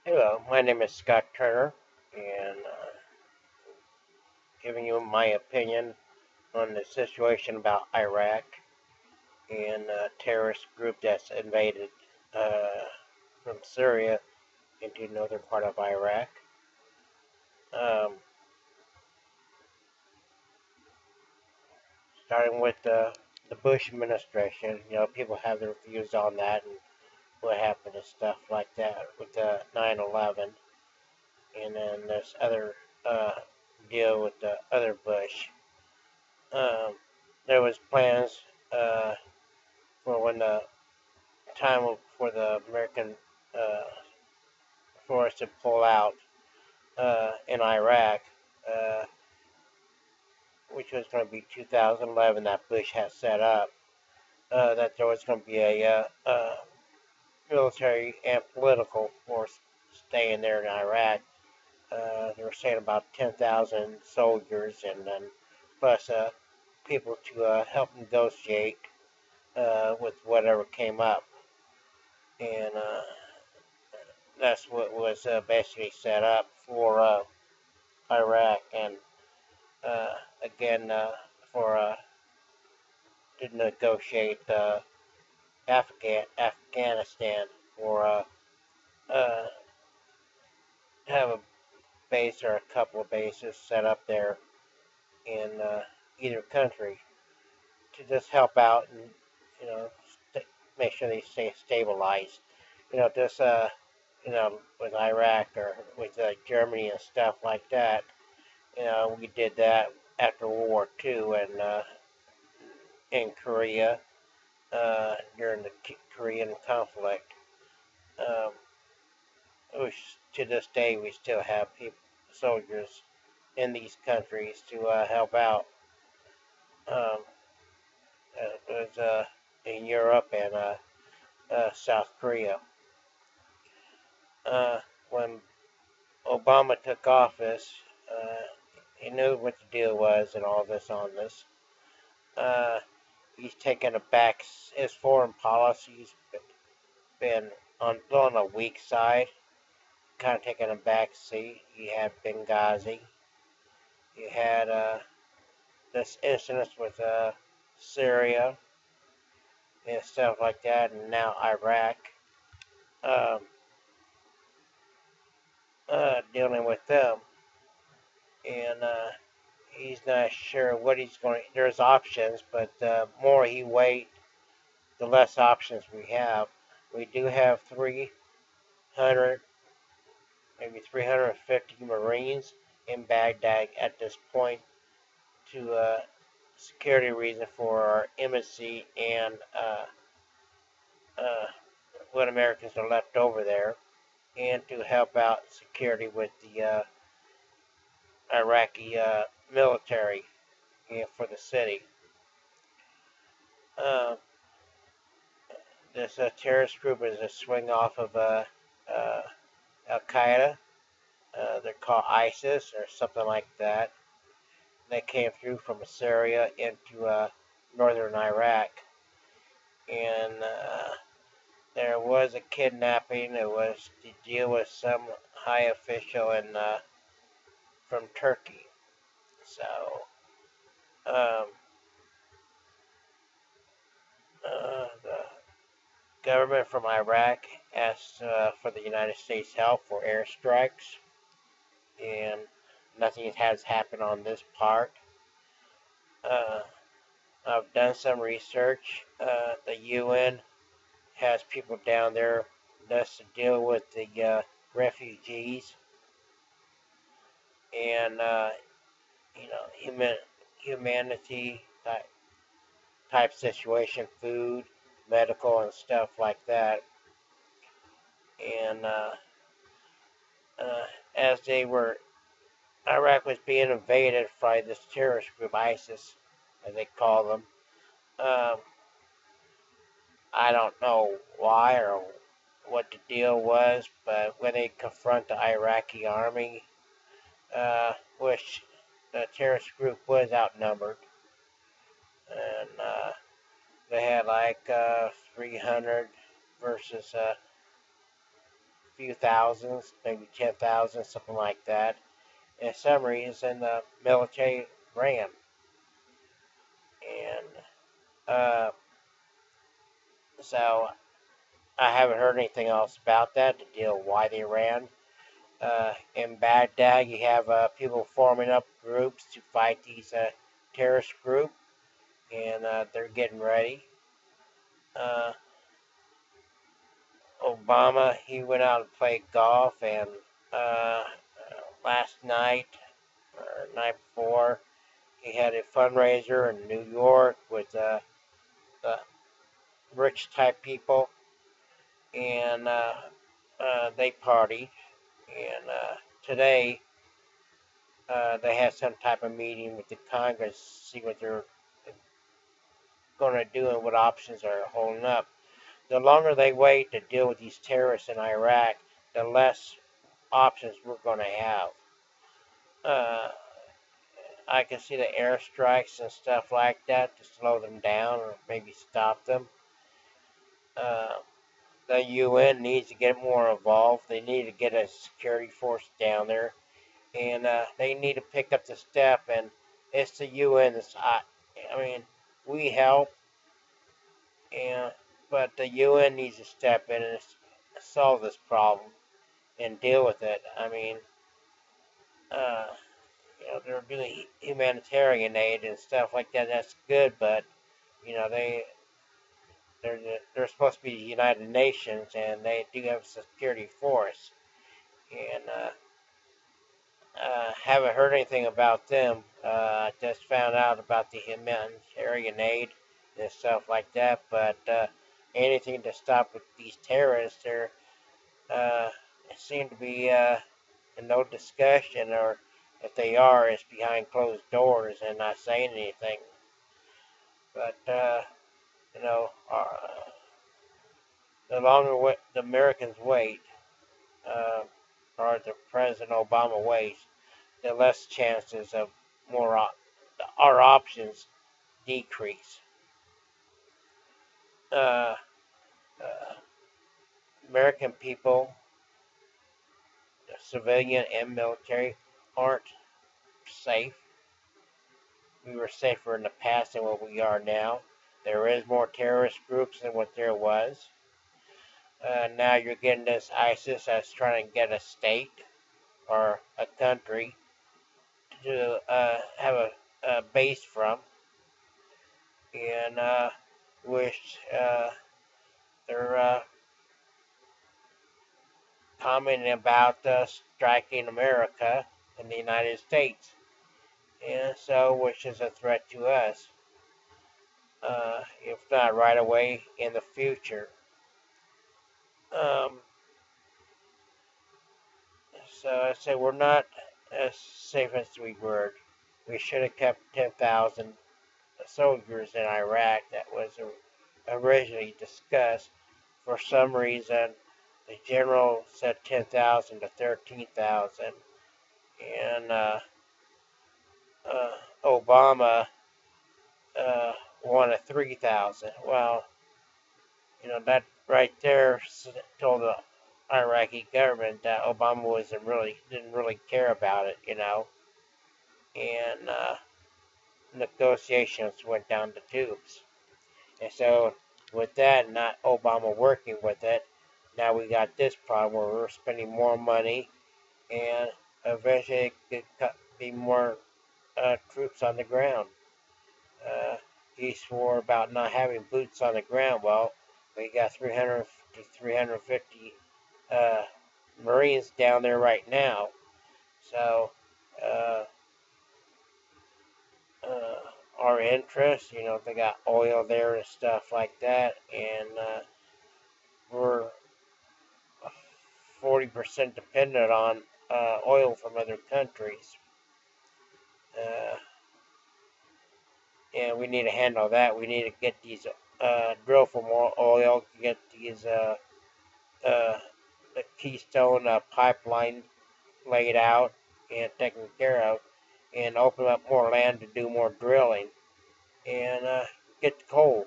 Hello, my name is Scott Turner, and giving you my opinion on the situation about Iraq and a terrorist group that's invaded from Syria into the northern part of Iraq. Um, Starting with the Bush administration, people have their views on that and what happened and stuff like that with the 9/11, and then this other uh, deal with the other Bush. Um, there was plans uh, for when the time for the American uh, force to pull out in Iraq, uh, which was going to be 2011, that Bush had set up, that there was going to be a military and political force staying there in Iraq. They were saying about 10,000 soldiers and then plus people to help negotiate with whatever came up. And that's what was basically set up for Iraq and uh, again for to negotiate Afghanistan for uh, have a base or a couple of bases set up there in either country to just help out and you know st- make sure they stay stabilized. This with Iraq or with Germany and stuff like that. We did that after World War II and in Korea during the Korean conflict. Um, which to this day we still have soldiers in these countries to help out. Um, it was in Europe and South Korea. Uh, when Obama took office, he knew what the deal was and all this on this. Uh, he's taken a back. His foreign policy's been on the weak side, kind of taking a back seat. You had Benghazi. You had this incident with Syria and stuff like that, and now Iraq. Um, Dealing with them, and he's not sure what he's going. There's options, but the more he wait, the less options we have. We do have 300, maybe 350 Marines in Baghdad at this point to security reason for our embassy and uh, what Americans are left over there, and to help out security with the Iraqi military for the city. Uh, this terrorist group is a swing off of uh, Al Qaeda. They're called ISIS or something like that. They came through from Syria into northern Iraq, and there was a kidnapping. It was to deal with some high official from Turkey. So um, the government from Iraq asked for the United States help for airstrikes, and nothing has happened on this part. Uh, I've done some research. The UN has people down there just to deal with the refugees and humanity type situation, food, medical, and stuff like that. And uh, as they were, Iraq was being invaded by this terrorist group, ISIS, as they call them. Um, I don't know why or what the deal was, but when they confront the Iraqi army, which the terrorist group was outnumbered, and they had like 300 versus few thousands, maybe 10,000, something like that. And some reason the military ran. And so I haven't heard anything else about that to deal with why they ran. In Baghdad, you have people forming up groups to fight these terrorist group, and they're getting ready. Uh, Obama, he went out and played golf, and uh, last night or night before, he had a fundraiser in New York with the rich type people, and they partied. And today, they had some type of meeting with the Congress, see what they're going to do and what options are holding up. The longer they wait to deal with these terrorists in Iraq, the less options we're going to have. Uh, I can see the airstrikes and stuff like that to slow them down or maybe stop them. Uh, the UN needs to get more involved. They need to get a security force down there, and they need to pick up the step. And it's the UN. I mean, we help, and but the UN needs to step in and solve this problem and deal with it. I mean, uh, they're doing humanitarian aid and stuff like that. That's good, but you know, they're they're supposed to be the United Nations, and they do have a security force. And haven't heard anything about them. Just found out about the humanitarian aid and stuff like that. But anything to stop with these terrorists, there seem to be no discussion, or if they are, it's behind closed doors and not saying anything. But you know, the longer the Americans wait, uh, or the President Obama waits, the less chances of more our options decrease. Uh, uh, American people, civilian and military, aren't safe. We were safer in the past than what we are now. There is more terrorist groups than what there was. Now you're getting this ISIS that's trying to get a state or a country to have a base from, and which they're commenting about striking America and the United States, and so which is a threat to us, if not right away in the future. Um, so I say we're not as safe as we were. We should have kept 10,000 soldiers in Iraq. That was originally discussed. For some reason, the general said 10,000 to 13,000, and Obama wanted 3,000. Well, that right there told the Iraqi government that Obama didn't really care about it. And negotiations went down the tubes. And so, with that, not Obama working with it, now we got this problem where we're spending more money, and eventually it could be more troops on the ground. Uh, he swore about not having boots on the ground. Well, we got 300 to 350 uh, Marines down there right now. So, uh, uh, our interest, they got oil there and stuff like that, and we're 40% dependent on oil from other countries. Uh, and we need to handle that. We need to get these drill for more oil, get these the Keystone pipeline laid out and taken care of, and open up more land to do more drilling, and get the coal.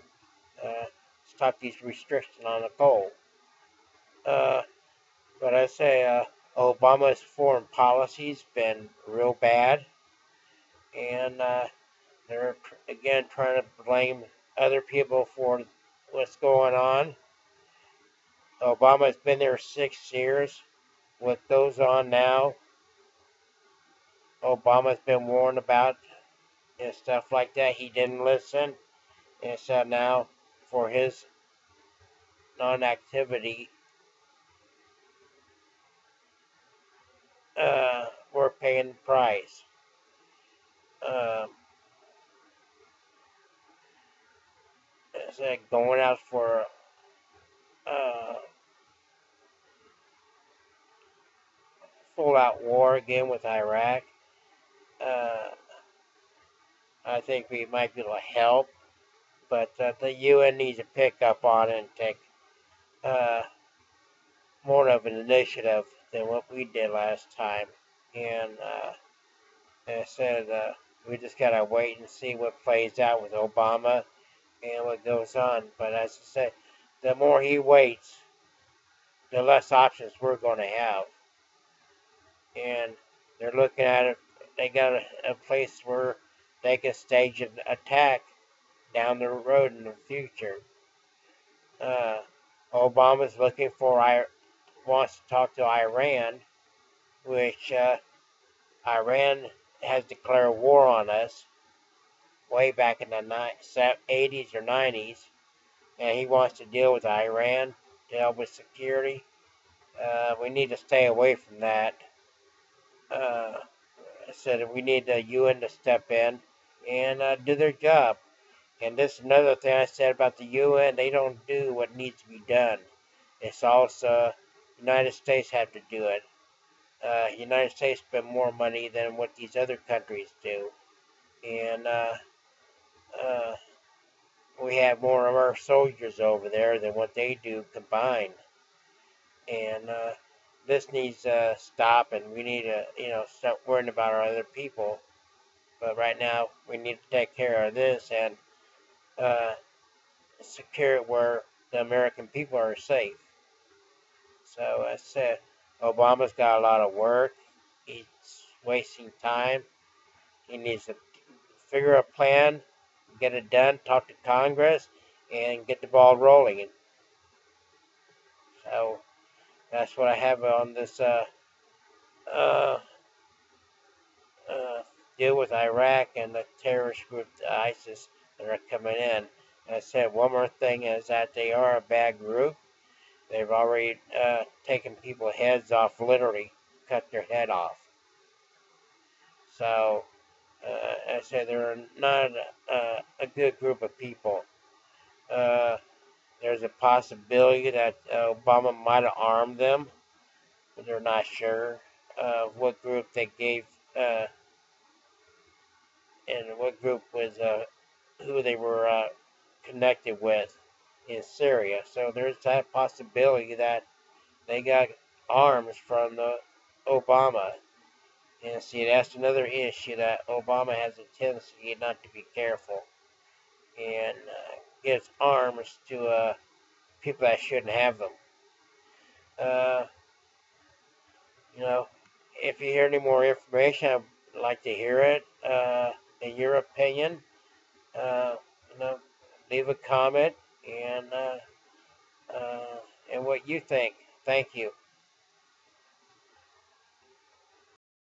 Stop these restrictions on the coal. But But I say Obama's foreign policy's been real bad, and they're again trying to blame other people for what's going on. Obama's been there 6 years. What goes on now, Obama's been warned about and stuff like that. He didn't listen, and so now for his non-activity, we're paying the price. Um, it's like going out for uh, full-out war again with Iraq. Uh, I think we might be able to help, but the UN needs to pick up on it and take uh, more of an initiative than what we did last time. And as I said, we just gotta wait and see what plays out with Obama and what goes on. But as I said, the more he waits, the less options we're going to have. And they're looking at it. They got a place where they can stage an attack down the road in the future. Uh, Obama's looking for wants to talk to Iran, which Iran has declared war on us way back in the 80s or 90s, and he wants to deal with Iran to help with security. We need to stay away from that. I said we need the UN to step in and do their job. And this is another thing I said about the UN. They don't do what needs to be done. It's also United States have to do it. United States spend more money than what these other countries do, and uh, we have more of our soldiers over there than what they do combined. And this needs to stop, and we need to, start worrying about our other people. But right now, we need to take care of this and uh, secure it where the American people are safe. So I said, Obama's got a lot of work. He's wasting time. He needs to figure a plan, get it done, talk to Congress, and get the ball rolling. And so that's what I have on this uh, uh, deal with Iraq and the terrorist group, ISIS, that are coming in. And I said one more thing is that they are a bad group. They've already taken people's heads off, literally cut their head off. So I said they're not a good group of people. Uh, there's a possibility that Obama might have armed them, but they're not sure what group they gave and what group was who they were connected with in Syria. So there's that possibility that they got arms from the Obama. And see, that's another issue that Obama has a tendency not to be careful and gives arms to people that shouldn't have them. Uh, you know, if you hear any more information, I'd like to hear it. In your opinion, uh, you know, leave a comment and what you think. Thank you.